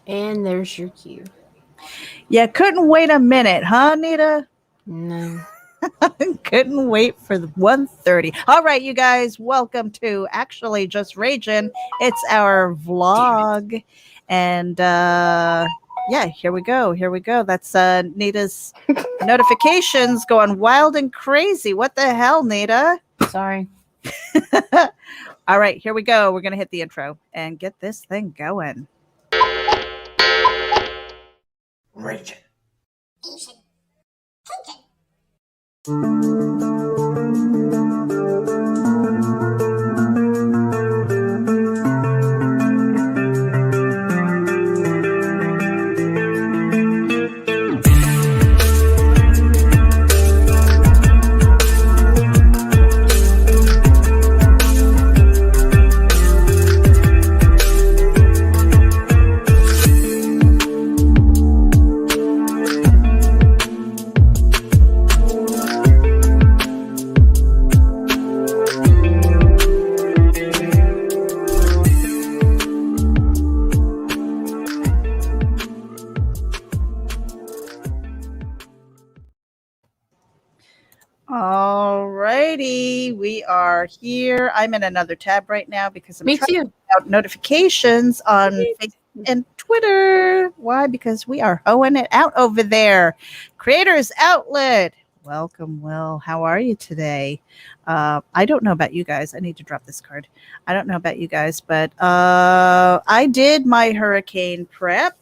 And there's your cue. You couldn't wait a minute, huh, Nita? No. Couldn't wait for the 1:30. All right, you guys, welcome to Actually Just Ragin'. It's our vlog. And yeah, here we go. Here we go. That's Nita's notifications going wild and crazy. What the hell, Nita? Sorry. All right, here we go. We're going to hit the intro and get this thing going. Ragin'. Alrighty, we are here. I'm in another tab right now because I'm Me trying too. to out notifications on Facebook and Twitter. Why? Because we are hoeing it out over there. Creators Outlet. Welcome, Will. How are you today? I don't know about you guys. I need to drop this card. I don't know about you guys, but I did my hurricane prep.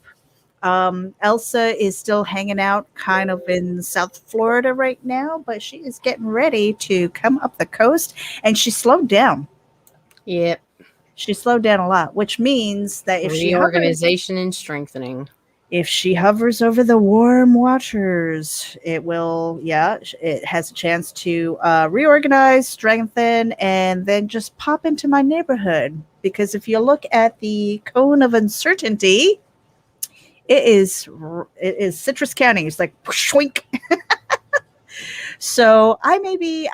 Elsa is still hanging out kind of in South Florida right now, but she is getting ready to come up the coast, and she slowed down. Yep. She slowed down a lot, which means that if Reorganization and strengthening. if she hovers over the warm waters, it will, it has a chance to reorganize, strengthen, and then just pop into my neighborhood. Because if you look at the cone of uncertainty, it is Citrus County. It's like shwink. So I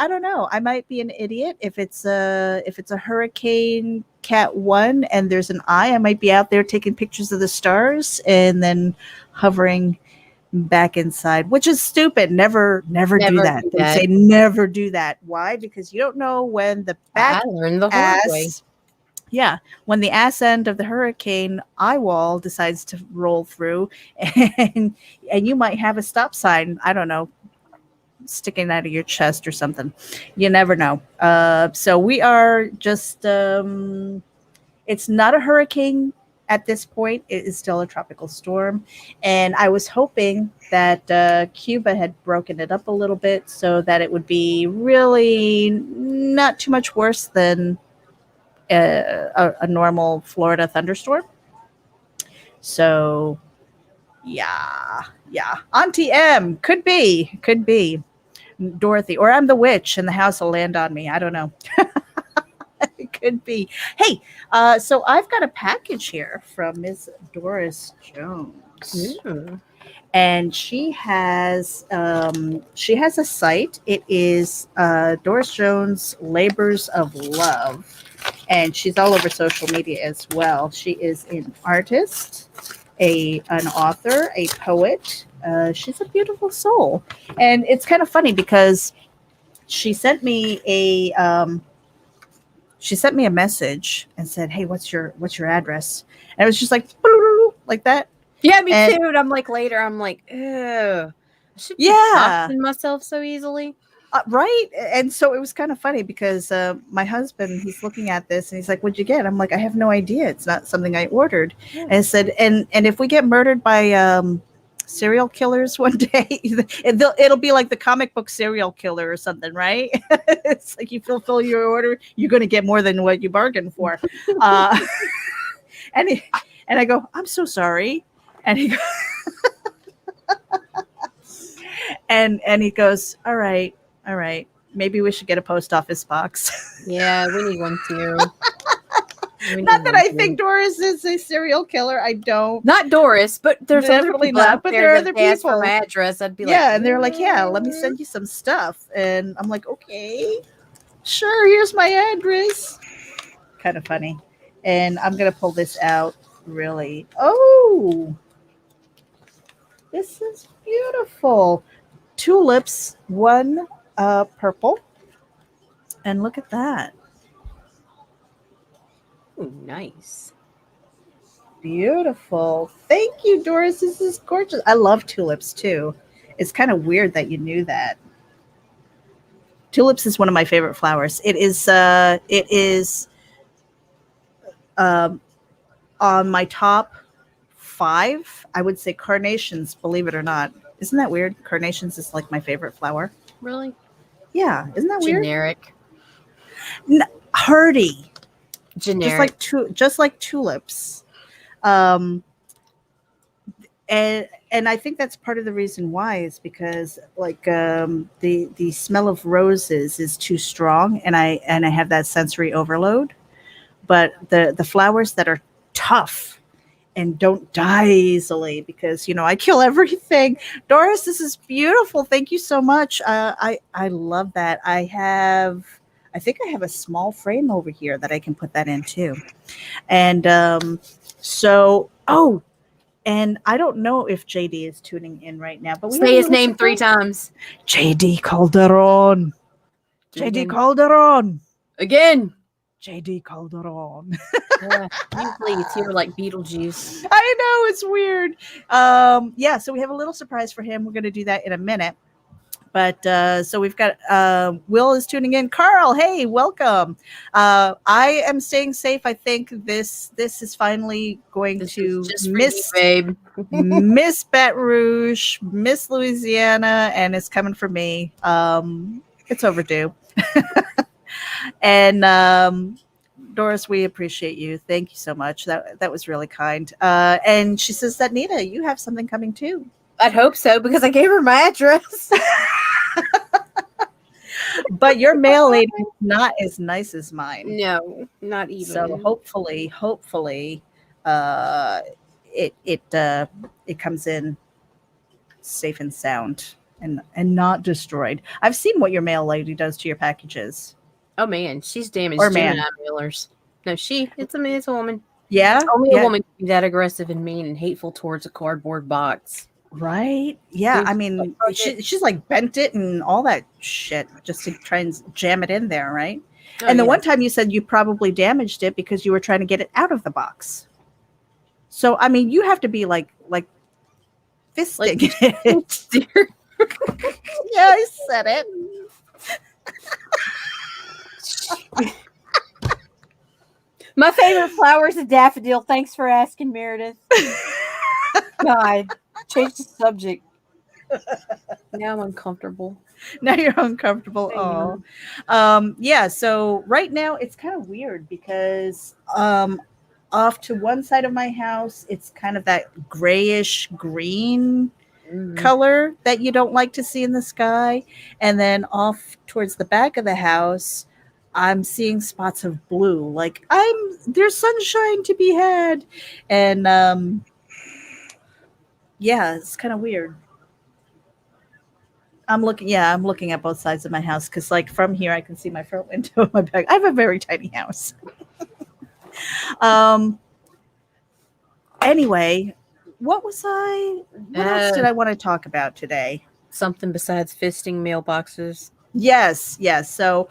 don't know. I might be an idiot if it's a Hurricane Cat 1 and there's an eye. I might be out there taking pictures of the stars and then hovering back inside, which is stupid. Never do that. They say never do that. Why? Because you don't know when the back I learned the hard way. Yeah, when the ass end of the hurricane eye wall decides to roll through, and you might have a stop sign, I don't know, sticking out of your chest or something. You never know. So we are just, it's not a hurricane at this point. It is still a tropical storm. And I was hoping that Cuba had broken it up a little bit so that it would be really not too much worse than a normal Florida thunderstorm. So yeah. Auntie M could be Dorothy, or I'm the witch and the house will land on me. I don't know. It could be. Hey, so I've got a package here from Ms. Doris Jones. Ooh. And she has a site. It is Doris Jones Labors of Love. And she's all over social media as well. She is an artist, an author, a poet. She's a beautiful soul. And it's kind of funny because she sent me a message and said, "Hey, what's your address?" And it was just like that. Yeah, me too. And I'm like later, I'm like, ew. I should be boxing myself so easily. Right. And so it was kind of funny because my husband, he's looking at this and he's like, "What'd you get?" I'm like, "I have no idea. It's not something I ordered." Yeah. And I said, and if we get murdered by serial killers one day, it'll be like the comic book serial killer or something, right? It's like you fulfill your order, you're going to get more than what you bargained for. And I go, "I'm so sorry." And he and he goes, all right. Maybe we should get a post office box. Yeah, we need one too. Not that I think Doris is a serial killer. I don't. Not Doris, but there's definitely not. But there are other people. For my address, I'd be like, yeah, and they're like, "Yeah, let me send you some stuff." And I'm like, "Okay, sure. Here's my address." Kind of funny. And I'm gonna pull this out really. Oh, this is beautiful. Tulips, one purple. And look at that. Ooh, nice. Beautiful. Thank you, Doris. This is gorgeous. I love tulips too. It's kind of weird that you knew that. Tulips is one of my favorite flowers. It is um, on my top 5. I would say carnations, believe it or not. Isn't that weird? Carnations is like my favorite flower. Really? Yeah, isn't that weird? Generic. Hardy. Generic. Just like tulips. And I think that's part of the reason why is because like the smell of roses is too strong, and I have that sensory overload. But the flowers that are tough and don't die easily, because I kill everything. Doris, this is beautiful. Thank you so much. I love that. I think I have a small frame over here that I can put that in too. And and I don't know if JD is tuning in right now, but say his name 3 times. JD Calderon. JD Calderon. Again. JD Calderon. Yeah, usually it's here like Beetlejuice. I know, it's weird. Yeah, so we have a little surprise for him. We're going to do that in a minute. But so we've got Will is tuning in. Carl, hey, welcome. I am staying safe. I think this is finally going to miss babe. Miss Baton Rouge, Miss Louisiana, and it's coming for me. It's overdue. And Doris, we appreciate you. Thank you so much. That was really kind. And she says that Nita, you have something coming too. I'd hope so, because I gave her my address. But your mail lady is not as nice as mine. No, not even. So hopefully, it comes in safe and sound and not destroyed. I've seen what your mail lady does to your packages. Oh man, she's damaged. Or man. Gemini mailers. No, it's a woman. Yeah, only a woman can be that aggressive and mean and hateful towards a cardboard box. Right? Yeah, I mean, she's like bent it and all that shit just to try and jam it in there, right? Oh, and the one time you said you probably damaged it because you were trying to get it out of the box. So, I mean, you have to be like fisting it. Yeah, I said it. My favorite flower is a daffodil. Thanks for asking, Meredith. God, change the subject. Now I'm uncomfortable. Now you're uncomfortable. Oh, yeah. So right now it's kind of weird because off to one side of my house, it's kind of that grayish green color that you don't like to see in the sky, and then off towards the back of the house, I'm seeing spots of blue. Like there's sunshine to be had, and yeah, it's kind of weird. I'm looking at both sides of my house because, like, from here I can see my front window and my back. I have a very tiny house. Anyway, what else did I want to talk about today? Something besides fisting mailboxes. Yes. So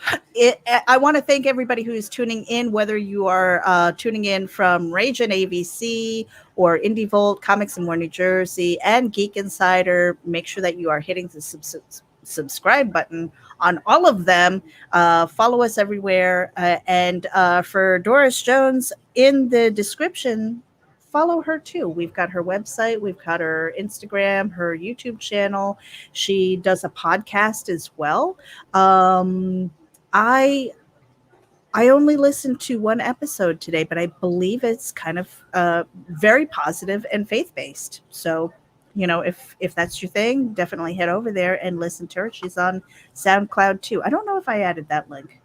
I want to thank everybody who's tuning in, whether you are tuning in from RAGIN AVC or Indie Volt, Comics and More New Jersey, and Geek Insider. Make sure that you are hitting the subscribe button on all of them. Follow us everywhere. And for Doris Jones, in the description, follow her too. We've got her website, we've got her Instagram, her YouTube channel. She does a podcast as well. I only listened to one episode today, but I believe it's kind of very positive and faith-based. So, if that's your thing, definitely head over there and listen to her. She's on SoundCloud too. I don't know if I added that link.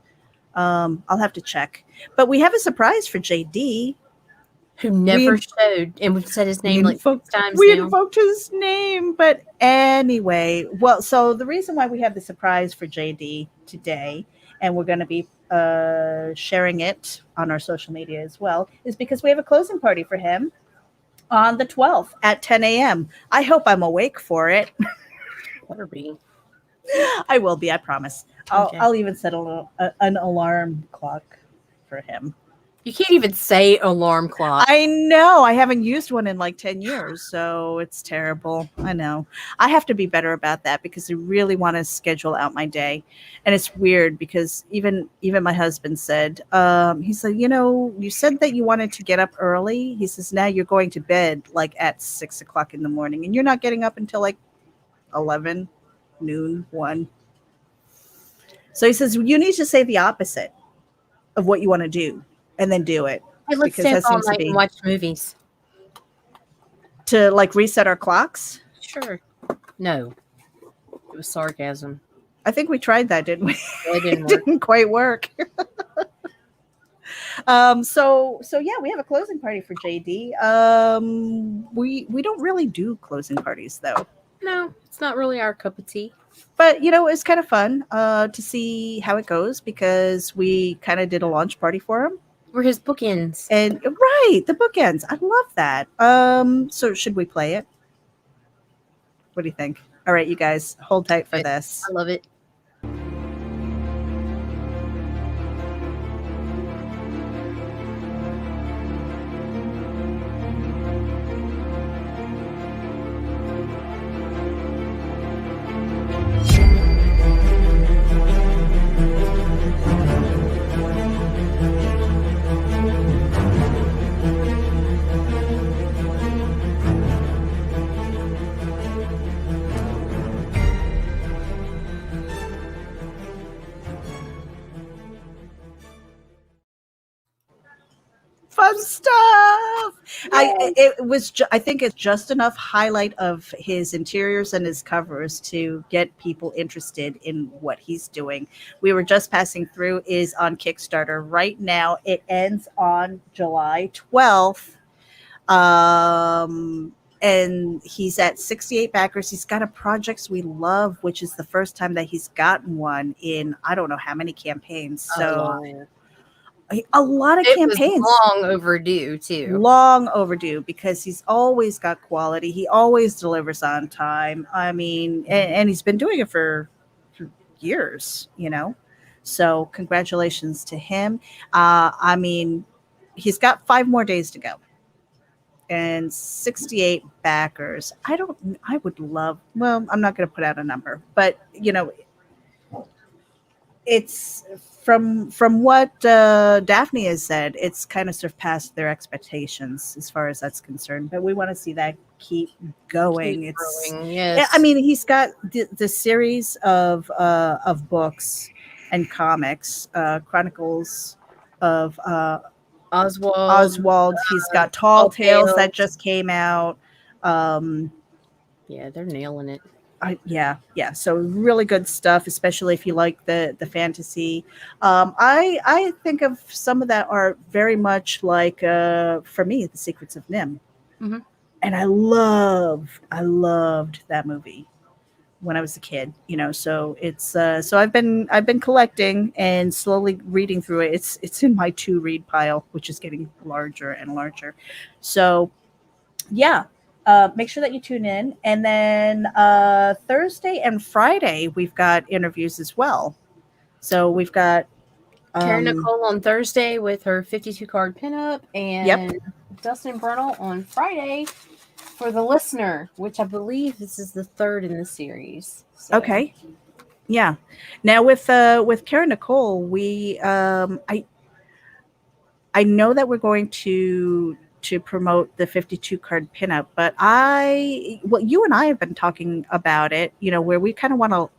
I'll have to check. But we have a surprise for JD. Who never showed, and we've said his name like 6 times. We invoked his name, but anyway, well, so the reason why we have the surprise for JD today, and we're going to be sharing it on our social media as well, is because we have a closing party for him on the 12th at 10 a.m. I hope I'm awake for it. Better be. I will be, I promise. Okay. I'll even set an alarm clock for him. You can't even say alarm clock. I know. I haven't used one in like 10 years, so it's terrible. I know. I have to be better about that because I really want to schedule out my day. And it's weird because even my husband said, he said, you said that you wanted to get up early. He says, now you're going to bed like at 6 o'clock in the morning and you're not getting up until like 11, noon, 1. So he says, you need to say the opposite of what you want to do and then do it. Hey, let's because stay that all seems to night be and watch movies. to like reset our clocks. Sure. No. It was sarcasm. I think we tried that, didn't we? Well, it didn't It work. didn't quite work. So yeah, we have a closing party for JD. We don't really do closing parties though. No, it's not really our cup of tea. But it's kind of fun to see how it goes because we kind of did a launch party for him. We're his bookends. And right, the bookends. I love that. So should we play it? What do you think? All right, you guys, hold tight for this. I love it. Fun stuff. I think it's just enough highlight of his interiors and his covers to get people interested in what he's doing. We were just passing through, is on Kickstarter right now. It ends on July 12th. And he's at 68 backers. He's got a Projects We Love, which is the first time that he's gotten one in I don't know how many campaigns. So a lot of campaigns. Was long overdue too. Long overdue because he's always got quality. He always delivers on time. I mean, and he's been doing it for years, So congratulations to him. I mean, he's got 5 more days to go. And 68 backers. I would love, well, I'm not going to put out a number, but it's from what Daphne has said, it's kind of surpassed their expectations as far as that's concerned. But we want to see that keep going. It's growing, yes. I mean, he's got the series of books and comics, Chronicles of Oswald. He's got Tall Tales that just came out. Yeah, they're nailing it. Yeah. So really good stuff, especially if you like the fantasy. I think of some of that are very much like for me, The Secrets of Nim, and I loved that movie when I was a kid. So it's so I've been collecting and slowly reading through it. It's in my to read pile, which is getting larger and larger. So yeah. Make sure that you tune in. And then Thursday and Friday, we've got interviews as well. So we've got Karen Nicole on Thursday with her 52 card pinup, and Dustin Brunel on Friday for The Listener, which I believe this is the 3rd in the series. So. Okay. Yeah. Now with Karen Nicole, we I know that we're going to promote the 52 card pinup, but you and I have been talking about it, where we kind of want to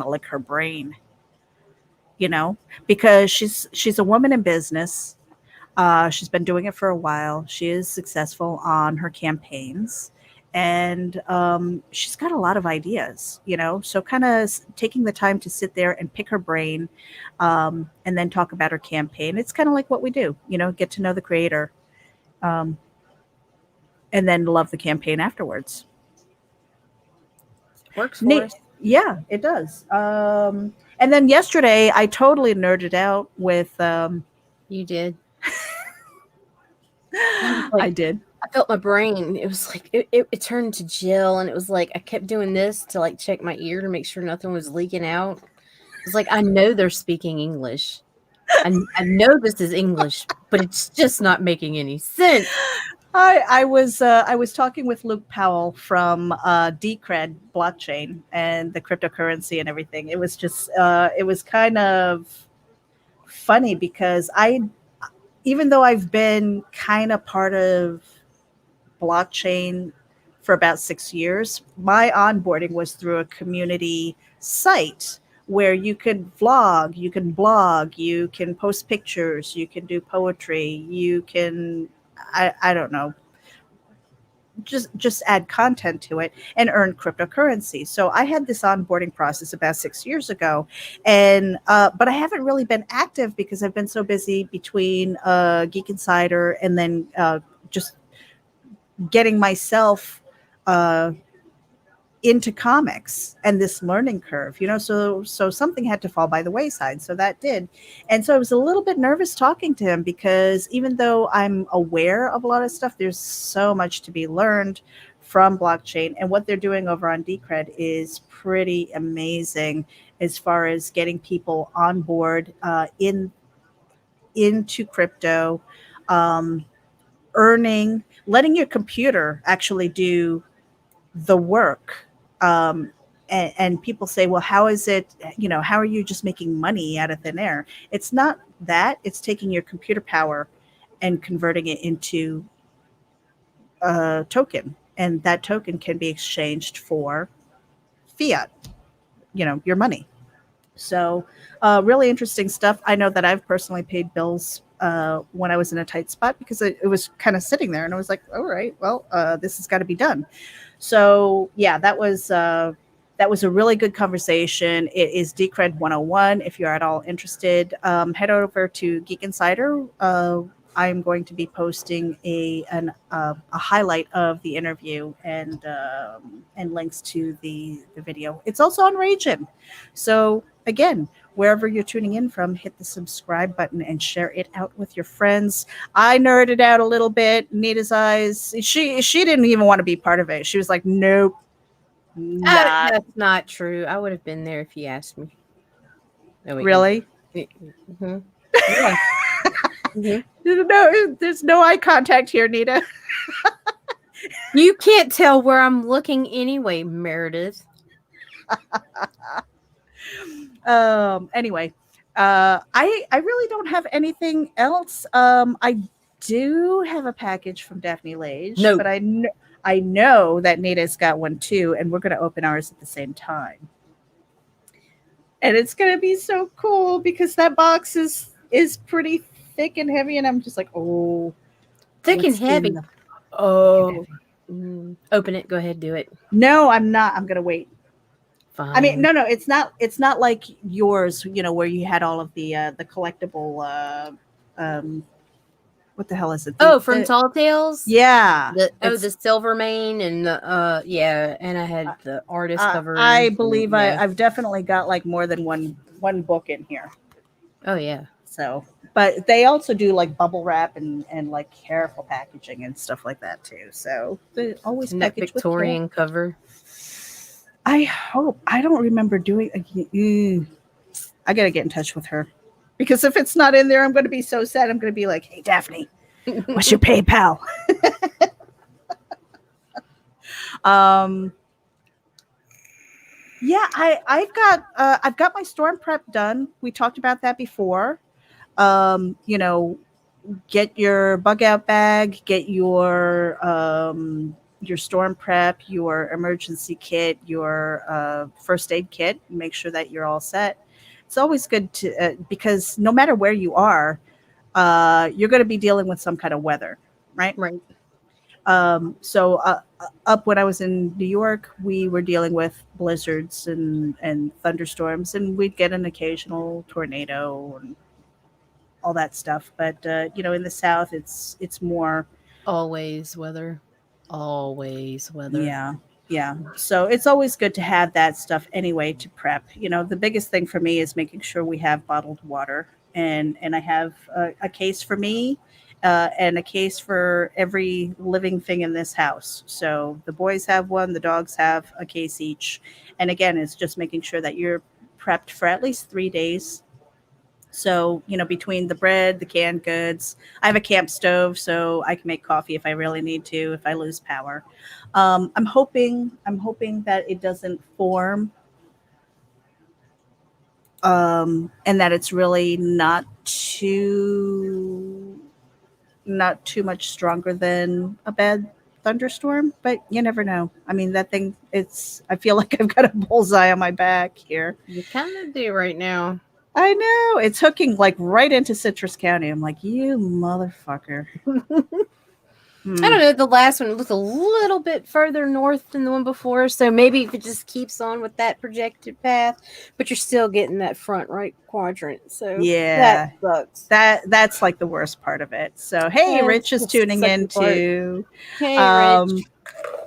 lick her brain, because she's a woman in business. She's been doing it for a while. She is successful on her campaigns, and she's got a lot of ideas, so kind of taking the time to sit there and pick her brain, and then talk about her campaign. It's kind of like what we do, get to know the creator. And then love the campaign afterwards. Works for us. Yeah, it does. And then yesterday, I totally nerded out with. You did. I did. I felt my brain. It was like it turned to Jill, and it was like I kept doing this to like check my ear to make sure nothing was leaking out. It's like I know they're speaking English. I know this is English, but it's just not making any sense. I was talking with Luke Powell from Decred blockchain and the cryptocurrency and everything. It was just it was kind of funny because even though I've been kind of part of blockchain for about 6 years, my onboarding was through a community site where you could vlog, you can blog, you can post pictures, you can do poetry, you can I don't know, just add content to it and earn cryptocurrency. So I had this onboarding process about 6 years ago, and but I haven't really been active because I've been so busy between Geek Insider and then just getting myself into comics and this learning curve, so something had to fall by the wayside, so that did. And so I was a little bit nervous talking to him because even though I'm aware of a lot of stuff, there's so much to be learned from blockchain, and what they're doing over on Decred is pretty amazing as far as getting people on board into crypto, letting your computer actually do the work. And people say, well, how is it, how are you just making money out of thin air? It's not that. It's taking your computer power and converting it into a token. And that token can be exchanged for fiat, your money. So really interesting stuff. I know that I've personally paid bills when I was in a tight spot because it was kind of sitting there, and I was like, all right, well, this has got to be done. So yeah, that was a really good conversation. It is Decred 101. If you're at all interested, head over to Geek Insider. I'm going to be posting a highlight of the interview and links to the video. It's also on RAGIN. So again, wherever you're tuning in from, hit the subscribe button and share it out with your friends. I nerded out a little bit. Nita's eyes. She didn't even want to be part of it. She was like, nope. That's not true. I would have been there if you asked me. No, really? Mm-hmm. Yeah. Mm-hmm. No, there's no eye contact here, Nita. You can't tell where I'm looking anyway, Meredith. Anyway, I really don't have anything else. I do have a package from Daphne Lage, No. but I know that Nita's got one too, and we're going to open ours at the same time. And it's going to be so cool because that box is pretty thick and heavy, and I'm just like, oh, thick and heavy. Open it. Go ahead, do it. No, I'm not. I'm going to wait. Fine. I mean, no, it's not like yours, where you had all of the collectible. What the hell is it? From Tall Tales? Yeah. The Silver Mane and the and I had the artist cover. I believe I've definitely got like more than one book in here. Oh yeah. So, but they also do like bubble wrap and like careful packaging and stuff like that too. So they always that Victorian cover. I hope. I don't remember doing. I gotta get in touch with her. Because if it's not in there, I'm going to be so sad. I'm going to be like, hey, Daphne, what's your PayPal? Yeah, I've got my storm prep done. We talked about that before. Get your bug out bag, get your storm prep, your emergency kit, your first aid kit. Make sure that you're all set. It's always good to because no matter where you are, you're going to be dealing with some kind of weather, right? Right. So up when I was in New York, we were dealing with blizzards and thunderstorms, and we'd get an occasional tornado and all that stuff. But in the South, it's more always weather. Always weather. Yeah. So it's always good to have that stuff anyway to prep. The biggest thing for me is making sure we have bottled water, and I have a case for me, and a case for every living thing in this house. So the boys have one, the dogs have a case each. And again, it's just making sure that you're prepped for at least 3 days. So, between the bread, the canned goods, I have a camp stove, so I can make coffee if I really need to, if I lose power. I'm hoping that it doesn't form, and that it's really not too much stronger than a bad thunderstorm, but you never know. I mean, that thing, I feel like I've got a bullseye on my back here. You kind of do right now. I know. It's hooking like right into Citrus County. I'm like, you motherfucker. I don't know. The last one looked a little bit further north than the one before, so maybe if it just keeps on with that projected path, but you're still getting that front right quadrant. So yeah, that sucks. That's like the worst part of it. So hey, Rich is tuning in too. Hey, Rich.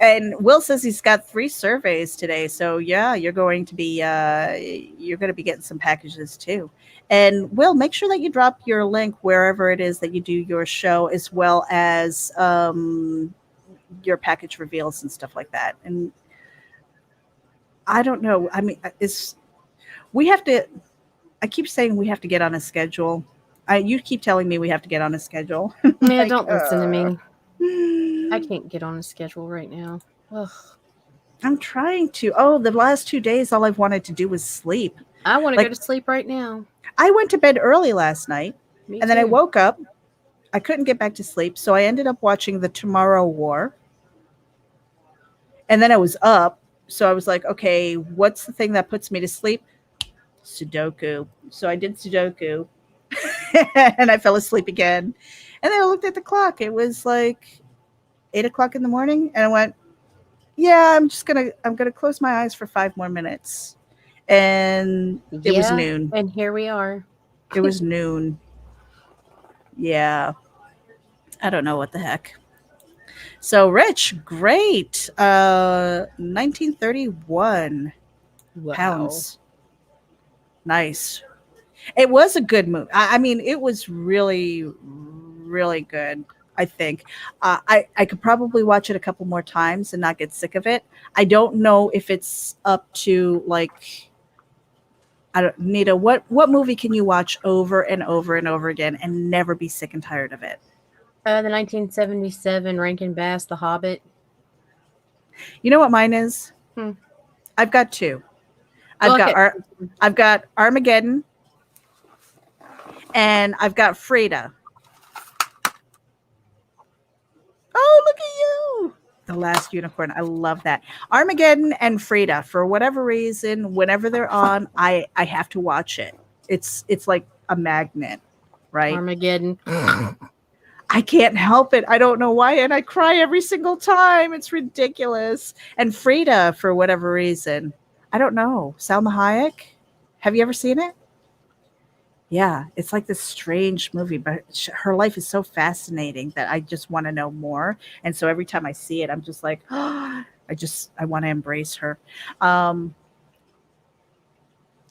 And Will says he's got 3 surveys today. So yeah, you're going to be getting some packages too. And Will, make sure that you drop your link wherever it is that you do your show, as well as your package reveals and stuff like that. And I don't know. I mean, I keep saying we have to get on a schedule. You keep telling me we have to get on a schedule. Yeah, don't listen to me. I can't get on a schedule right now. Ugh. I'm trying to. Oh, the last 2 days, all I've wanted to do was sleep. I want to go to sleep right now. I went to bed early last night, Me and then I too. woke up. I couldn't get back to sleep, so I ended up watching the Tomorrow War. And then I was up, so I was like, okay, what's the thing that puts me to sleep? Sudoku. So I did Sudoku, and I fell asleep again. And then I looked at the clock. It was like 8 o'clock in the morning, and I went, yeah, I'm gonna close my eyes for 5 more minutes. And it was noon. And here we are. It was noon. Yeah. I don't know what the heck. So Rich, great. 1931 pounds. Nice. It was a good movie. I mean, it was really, really good. I think I could probably watch it a couple more times and not get sick of it. I don't know if it's up to like, Nita, what movie can you watch over and over and over again and never be sick and tired of it? The 1977 Rankin Bass, The Hobbit. You know what mine is? I've got 2. I've got Armageddon, and I've got Frida. Oh, look at you! The Last Unicorn. I love that. Armageddon and Frida. For whatever reason, whenever they're on, I have to watch it. It's like a magnet, right? Armageddon. I can't help it. I don't know why, and I cry every single time. It's ridiculous. And Frida, for whatever reason, I don't know. Salma Hayek. Have you ever seen it? Yeah, it's like this strange movie, but her life is so fascinating that I just want to know more. And so every time I see it, I'm just like, oh, I want to embrace her.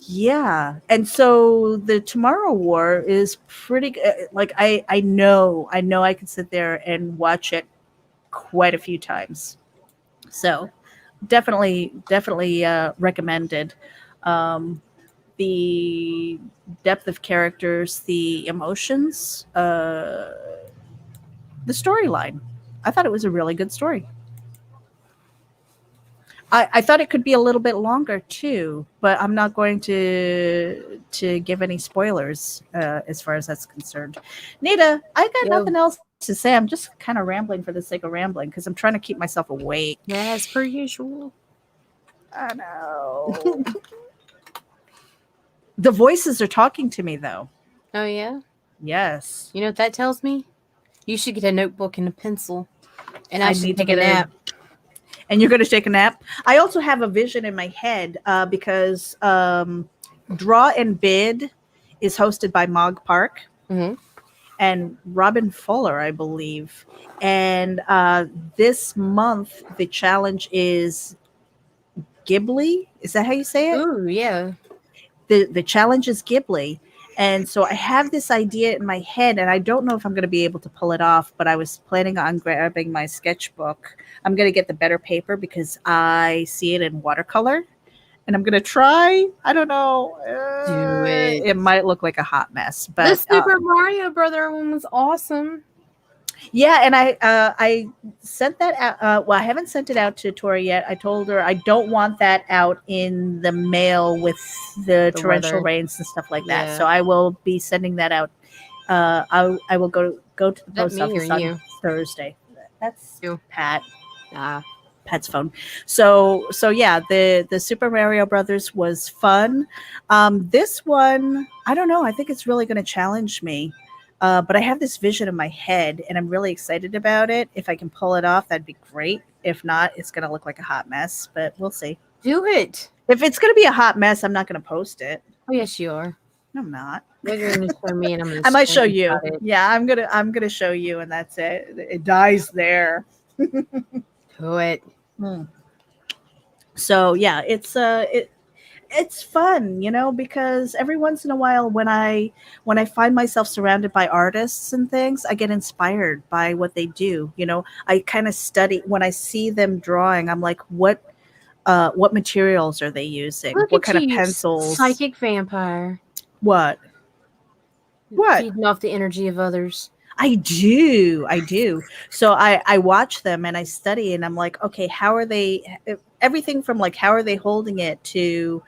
Yeah. And so the Tomorrow War is pretty like I know I could sit there and watch it quite a few times. So definitely recommended. The depth of characters, the emotions, the storyline. I thought it was a really good story. I thought it could be a little bit longer too, but I'm not going to give any spoilers as far as that's concerned. Nita, I got nothing else to say. I'm just kind of rambling for the sake of rambling because I'm trying to keep myself awake. As per usual. I know. The voices are talking to me, though. Oh, yeah? Yes. You know what that tells me? You should get a notebook and a pencil. And I should need take a nap. And you're going to take a nap? I also have a vision in my head because Draw and Bid is hosted by Mog Park and Robin Fuller, I believe. And this month, the challenge is Ghibli. Is that how you say it? Ooh, yeah. The challenge is Ghibli, And so I have this idea in my head, and I don't know if I'm going to be able to pull it off, but I was planning on grabbing my sketchbook. I'm going to get the better paper because I see it in watercolor, and I'm going to try. I don't know. Do it. It might look like a hot mess, The but Super Mario Brother one was awesome. yeah, and I sent that out. Well, I haven't sent it out to Tori yet. I told her I don't want that out in the mail with the torrential weather. rains and stuff like that. Yeah. So I will be sending that out. I will go to the That post me or office on you? Thursday. That's You. Pat. Ah, Pat's phone. So yeah, the Super Mario Brothers was fun. This one, I don't know. I think it's really going to challenge me. But I have this vision in my head, and I'm really excited about it. If I can pull it off, that'd be great. If not, it's going to look like a hot mess. But we'll see. do it. If it's going to be a hot mess, I'm not going to post it. Oh yes, you are. No, I'm not. Maybe you're gonna show me, and I'm gonna. I might show screenshot you. it. Yeah, I'm gonna show you, and that's it. It dies there. Do it. So yeah, it's fun, because every once in a while when I find myself surrounded by artists and things, I get inspired by what they do. I kind of study when I see them drawing. I'm like, what materials are they using? Look What at kind of you, pencils? psychic vampire. What? Feeding off the energy of others. I do. So I watch them and I study, and I'm like, okay, how are they? Everything from like how are they holding it to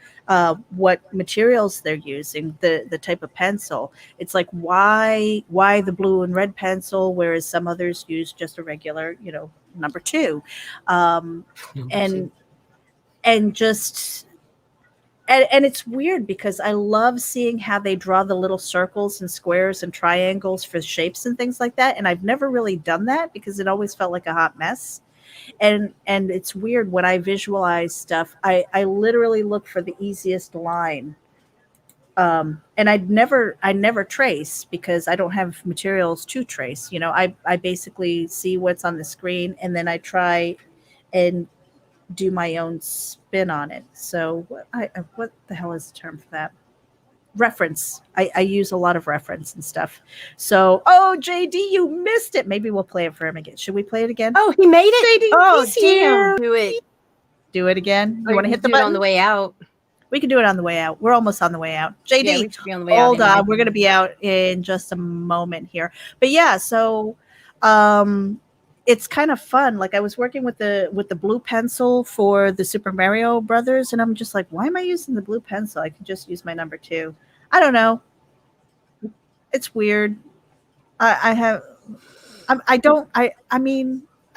what materials they're using, the type of pencil. It's like why the blue and red pencil, whereas some others use just a regular, number 2, and just. And it's weird because I love seeing how they draw the little circles and squares and triangles for shapes and things like that. And I've never really done that because it always felt like a hot mess. And it's weird when I visualize stuff. I literally look for the easiest line. And I never trace because I don't have materials to trace. I basically see what's on the screen, and then I try and do my own spin on it. So what the hell is the term for that? Reference. I use a lot of reference and stuff. So, JD, you missed it. Maybe we'll play it for him again. Should we play it again? Oh, he made it. JD, Oh, he's here. damn. Do it. Do it again. You Or want to you hit the do it button? on the way out. We can do it on the way out. We're almost on the way out. JD, Yeah, we should be on the way out. hold on. anyway. We're going to be out in just a moment here. But yeah, so it's kind of fun. Like I was working with the blue pencil for the Super Mario Brothers, and I'm just like, why am I using the blue pencil? I could just use my number 2. I don't know. It's weird. I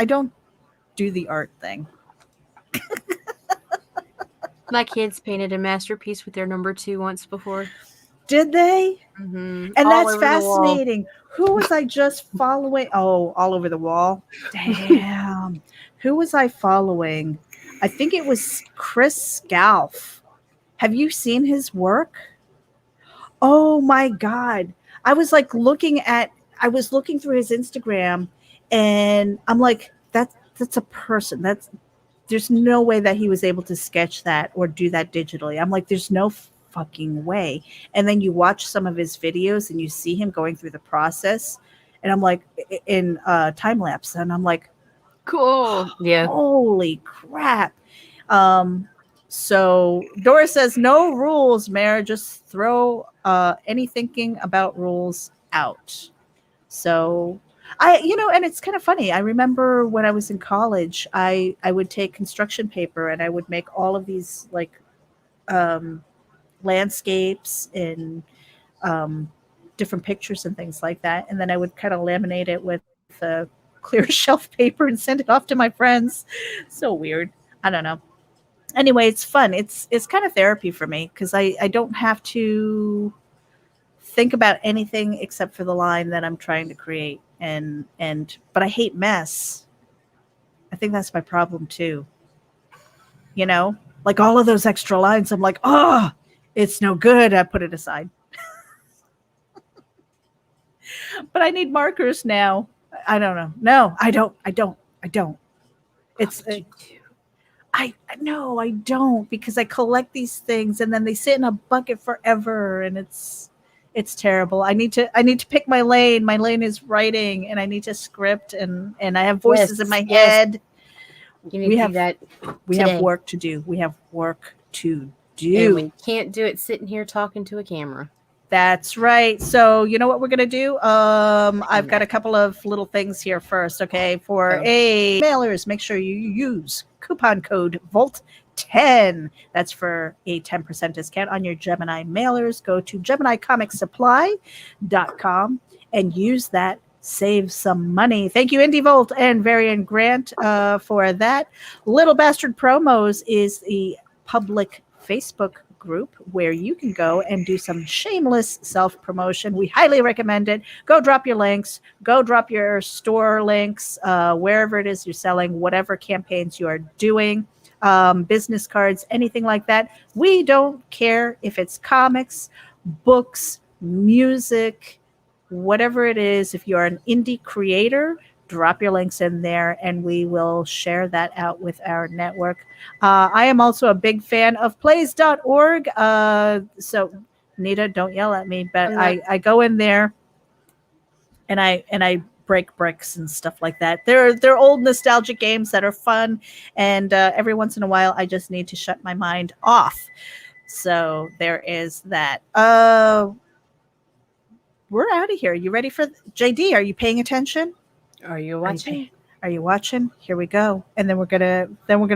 don't do the art thing. My kids painted a masterpiece with their number 2 once before. Did they? Mm-hmm. And All that's over the wall. fascinating. Who was I just following? Oh, all over the wall. Damn. Who was I following? I think it was Chris Scalf. Have you seen his work? Oh my God. I was looking through his Instagram, and I'm like, that's a person. There's no way that he was able to sketch that or do that digitally. I'm like, there's no fucking way. And then you watch some of his videos and you see him going through the process, and I'm like, in time lapse, and I'm like, Cool. Yeah. holy crap. So Doris says, no rules, Mayor, just throw any thinking about rules out. So and it's kind of funny. I remember when I was in college, I would take construction paper and I would make all of these landscapes and different pictures and things like that. And then I would kind of laminate it with clear shelf paper and send it off to my friends. So weird. I don't know. Anyway, it's fun. It's kind of therapy for me because I don't have to think about anything except for the line that I'm trying to create. But I hate mess. I think that's my problem too. Like all of those extra lines, I'm like, oh, it's no good. I put it aside. But I need markers now. I don't know. No, I don't. It's no, I don't, because I collect these things and then they sit in a bucket forever, and it's It's terrible. I need to pick my lane. My lane is writing, and I need to script, and I have voices in my head. You need to do that. We today. have work to do. We have work to do. And we can't do it sitting here talking to a camera. That's right. So you know what we're gonna do? I've got a couple of little things here first. Okay, for mailers, make sure you use coupon code VOLT10. That's for a 10% discount on your Gemini mailers. Go to GeminiComicSupply.com and use that. Save some money. Thank you, Indie Volt and Varian Grant, for that. Little Bastard Promos is the public Facebook group where you can go and do some shameless self-promotion. We highly recommend it. Go drop your links. Go drop your store links, wherever it is you're selling, whatever campaigns you are doing, business cards, anything like that. We don't care if it's comics, books, music, whatever it is. If you're an indie creator, drop your links in there and we will share that out with our network. I am also a big fan of plays.org. So Nita, don't yell at me, but I go in there and I break bricks and stuff like that. They're old nostalgic games that are fun, and every once in a while I just need to shut my mind off. So there is that. We're out of here. You ready for JD? Are you paying attention? Are you watching? Are you watching? Here we go. And then we're gonna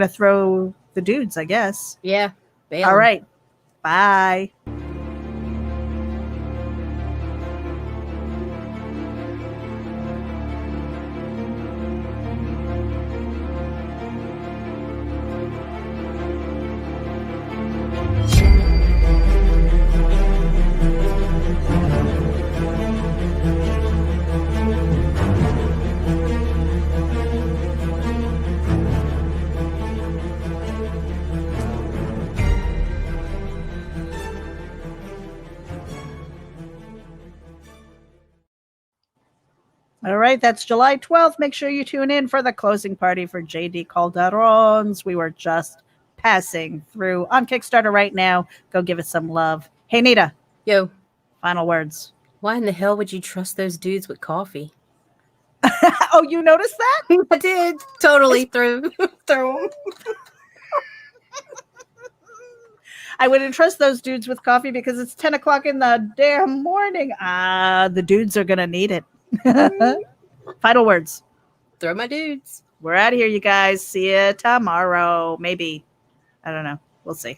throw the dudes, I guess. Yeah. All right. Bye. All right, that's July 12th. Make sure you tune in for the closing party for JD Calderon's. We were just passing through on Kickstarter right now. Go give us some love. Hey, Nita. Yo. Final words. Why in the hell would you trust those dudes with coffee? Oh, you noticed that? I did. Totally through them. I wouldn't trust those dudes with coffee because it's 10 o'clock in the damn morning. The dudes are going to need it. Final words. Throw my dudes. We're out of here, you guys. See you tomorrow. Maybe. I don't know. We'll see.